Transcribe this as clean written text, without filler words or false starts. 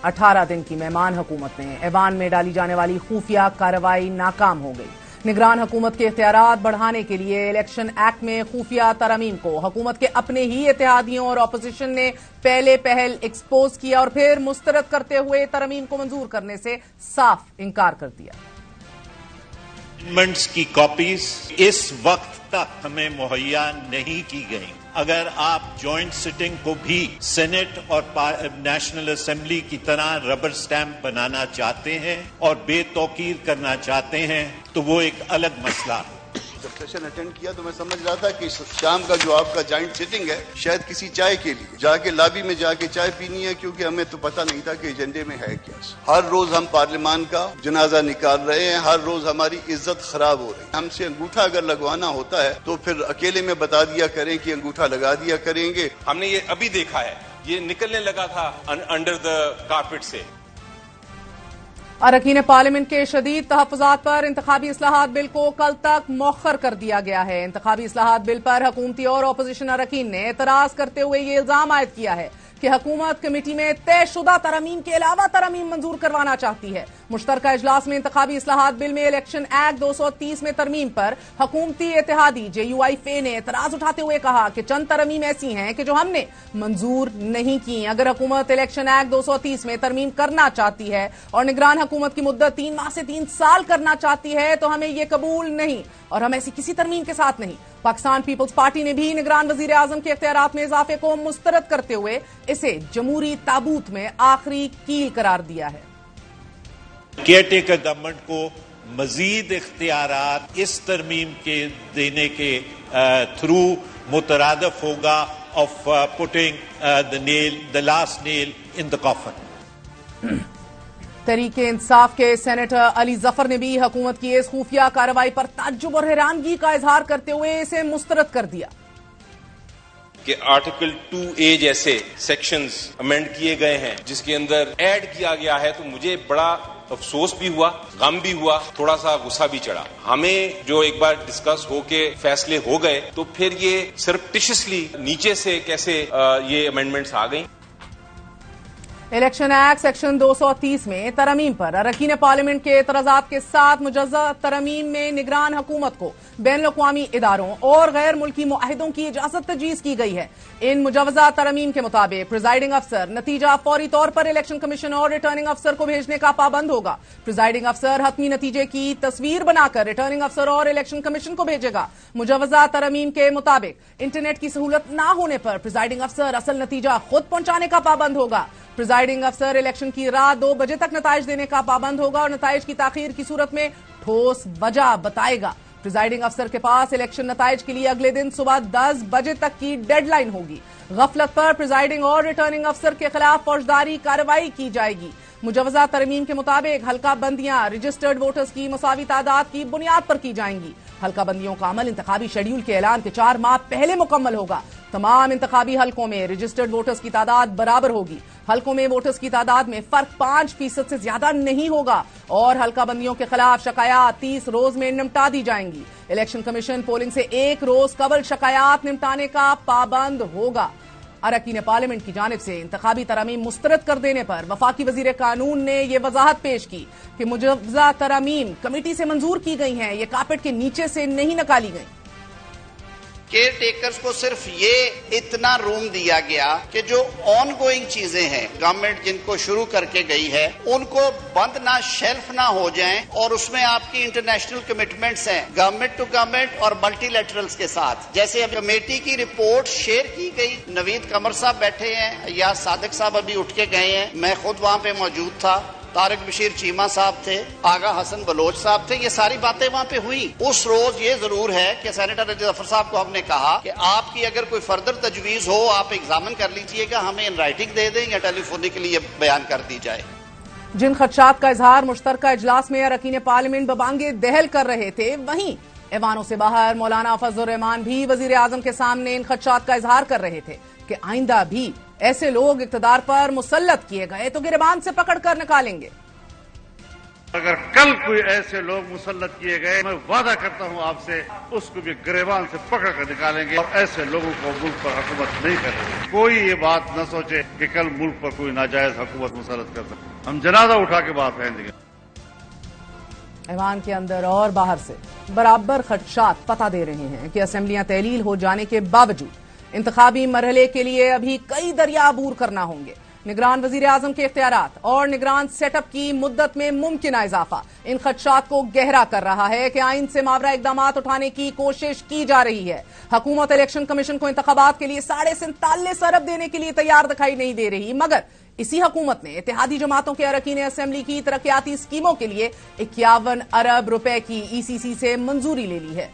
18 दिन की मेहमान हुकूमत ने ऐवान में डाली जाने वाली खुफिया कार्रवाई नाकाम हो गई। निगरान हुकूमत के इख्तियारात बढ़ाने के लिए इलेक्शन एक्ट में खुफिया तरमीम को हुकूमत के अपने ही इत्तेहादियों और अपोजिशन ने पहल एक्सपोज किया और फिर मुस्तरद करते हुए तरमीम को मंजूर करने से साफ इनकार कर दिया। अमेंडमेंट्स की कॉपीज इस वक्त तक हमें मुहैया नहीं की गई। अगर आप जॉइंट सिटिंग को भी सेनेट और नेशनल असेंबली की तरह रबर स्टैंप बनाना चाहते हैं और बेतौकीर करना चाहते हैं तो वो एक अलग मसला है। जब सेशन अटेंड किया तो मैं समझ रहा था कि शाम का जो आपका जॉइंट सिटिंग है शायद किसी चाय के लिए जाके लॉबी में जाके चाय पीनी है, क्योंकि हमें तो पता नहीं था कि एजेंडे में है क्या। हर रोज हम पार्लियामान का जनाजा निकाल रहे हैं, हर रोज हमारी इज्जत खराब हो रही है। हमसे अंगूठा अगर लगवाना होता है तो फिर अकेले में बता दिया करें कि अंगूठा लगा दिया करेंगे। हमने ये अभी देखा है, ये निकलने लगा था अंडर द कारपेट से। अरकान पार्लियामेंट के शदीद तहफ़्फ़ुज़ात पर इंतखाबी इस्लाहात बिल को कल तक मौखर कर दिया गया है। इंतखाबी इस्लाहात बिल पर हुकूमती और अपोजिशन अरकान ने एतराज करते हुए ये इल्जाम आयद किया है कि हुकूमत कमेटी में तयशुदा तरमीम के अलावा तरमीम मंजूर करवाना चाहती है। मुश्तरका इजलास में इंतखाबी इस्लाहात बिल में इलेक्शन एक्ट 230 में तरमीम पर हुकूमती इत्तेहादी JUI-FA ने एतराज उठाते हुए कहा कि चंद तरमीम ऐसी हैं कि जो हमने मंजूर नहीं की। अगर हुकूमत इलेक्शन एक्ट 230 में तरमीम करना चाहती है और निगरान हुकूमत की मुद्दत 3 माह से 3 साल करना चाहती है तो हमें ये कबूल नहीं और हम ऐसी किसी तरमीम के साथ नहीं। पाकिस्तान पीपल्स पार्टी ने भी निगरान वजीर आजम के इख्तियारात में इजाफे को मुस्तरद करते हुए इसे जमहूरी ताबूत में आखिरी कील करार दिया है। केयरटेकर गवर्नमेंट को मजीद इख्तियारात इस तरमीम के देने के थ्रू मुतरादफ होगा of putting the last nail in the coffin. तहरीके इंसाफ के सेनेटर अली जफर ने भी हुकूमत की इस खुफिया कार्रवाई पर ताज्जुब और हैरानगी का इजहार करते हुए इसे मुस्तरद कर दिया कि आर्टिकल 2A जैसे सेक्शंस अमेंड किए गए हैं जिसके अंदर ऐड किया गया है, तो मुझे बड़ा अफसोस भी हुआ, गम भी हुआ, थोड़ा सा गुस्सा भी चढ़ा। हमें जो एक बार डिस्कस होके फैसले हो गए तो फिर ये सरप्टिशियसली नीचे से कैसे ये अमेंडमेंट्स आ गई। इलेक्शन एक्ट सेक्शन 230 में तरमीम पर अरकान पार्लियामेंट के एतराजात के साथ मुजज़्ज़ा तरमीम में निगरान हुकूमत को बैनुल-अक़वामी इदारों और गैर मुल्की मुआहिदों की इजाजत तजवीज़ की गई है। इन मुजव्वज़ा तरमीम के मुताबिक प्रिजाइडिंग अफसर नतीजा फौरी तौर पर इलेक्शन कमीशन और रिटर्निंग अफसर को भेजने का पाबंद होगा। प्रिजाइडिंग अफसर हतमी नतीजे की तस्वीर बनाकर रिटर्निंग अफसर और इलेक्शन कमीशन को भेजेगा। मुजव्वज़ा तरमीम के मुताबिक इंटरनेट की सहूलत न होने पर प्रिजाइडिंग अफसर असल नतीजा खुद पहुंचाने का पाबंद होगा। प्रिजाइडिंग अफसर इलेक्शन की रात 2 बजे तक नताइज देने का पाबंद होगा और नताइज की ताखीर की सूरत में ठोस वजह बताएगा। प्रिजाइडिंग अफसर के पास इलेक्शन नताइज के लिए अगले दिन सुबह 10 बजे तक की डेडलाइन होगी। गफलत पर प्रिजाइडिंग और रिटर्निंग अफसर के खिलाफ फौजदारी कार्रवाई की जाएगी। मुजव्वज़ा तरमीम के मुताबिक हल्का बंदियां रजिस्टर्ड वोटर्स की मुसावी तादाद की बुनियाद पर की जाएंगी। हल्का बंदियों का अमल इंतखाबी शेड्यूल के ऐलान के 4 माह पहले मुकम्मल होगा। तमाम इंतखाबी हल्कों में रजिस्टर्ड वोटर्स की तादाद बराबर होगी। हल्कों में वोटर्स की तादाद में फर्क 5% से ज्यादा नहीं होगा और हल्का बंदियों के खिलाफ शिकायत 30 रोज में निपटा दी जाएंगी। इलेक्शन कमीशन पोलिंग से 1 रोज कबल शिकायत निपटाने का पाबंद होगा। अरकान पार्लियामेंट की जानिब से इंतखाबी तरमीम मुस्तरद कर देने पर वफाकी वजीर कानून ने यह वजाहत पेश की कि मुजव्वज़ा तरमीम कमेटी से मंजूर की गई हैं, ये कारपेट के नीचे से नहीं निकाली गई। केयर टेकर्स को सिर्फ ये इतना रूम दिया गया कि जो ऑन गोइंग चीजें हैं गवर्नमेंट जिनको शुरू करके गई है उनको बंद ना शेल्फ ना हो जाएं और उसमें आपकी इंटरनेशनल कमिटमेंट्स हैं गवर्नमेंट टू गवर्नमेंट और मल्टीलैटरल्स के साथ। जैसे अब कमेटी की रिपोर्ट शेयर की गई, नवीद कमर साहब बैठे हैं या सादिक साहब अभी उठ के गए हैं, मैं खुद वहां पे मौजूद था, तारिक बशीर चीमा साहब थे, आगा हसन बलोच साहब थे, ये सारी बातें वहां पे हुई। उस रोज ये जरूर है कि सेनेटर अली जफर साहब को हमने कहा कि आपकी अगर कोई फर्दर तजवीज हो आप एग्जामिन कर लीजिएगा, हमें इन राइटिंग दे दें या टेलीफोनिकली ये बयान कर दी जाए। जिन खदशात का इजहार मुश्तरका इजलास में अरकान पार्लियामेंट बबांगे दहल कर रहे थे, वहीं ऐवानों से बाहर मौलाना फजलुर रहमान भी वजीर आजम के सामने इन खदशात का इजहार कर रहे थे कि आइंदा भी ऐसे लोग इक्तदार पर मुसल्लत किए गए तो गिरबान से पकड़ कर निकालेंगे। अगर कल कोई ऐसे लोग मुसल्लत किए गए, मैं वादा करता हूं आपसे उसको भी गिरबान से पकड़ कर निकालेंगे और ऐसे लोगों को मुल्क पर हुकूमत नहीं करेंगे। कोई ये बात न सोचे कि कल मुल्क पर कोई नाजायज हुकूमत मुसल्लत कर सकते। हम जनाजा उठा के बाहर फेंक देंगे। ऐवान के अंदर और बाहर से बराबर खदशात पता दे रहे हैं कि असेंबलियां तहलील हो जाने के बावजूद इंतखाबी मरहले के लिए अभी कई दरिया अबूर करना होंगे। निगरान वजीर आजम के इख्तियारात और निगरान सेटअप की मुद्दत में मुमकिन इजाफा इन खदशात को गहरा कर रहा है कि आइन से मावरा इकदाम उठाने की कोशिश की जा रही है। हुकूमत इलेक्शन कमीशन को इंतखाबात के लिए 47.5 अरब देने के लिए तैयार दिखाई नहीं दे रही, मगर इसी हुकूमत ने इत्तेहादी जमातों के अरकान असेंबली की तरक्याती स्कीमों के लिए 51 अरब रुपए की ECC से मंजूरी ले ली है।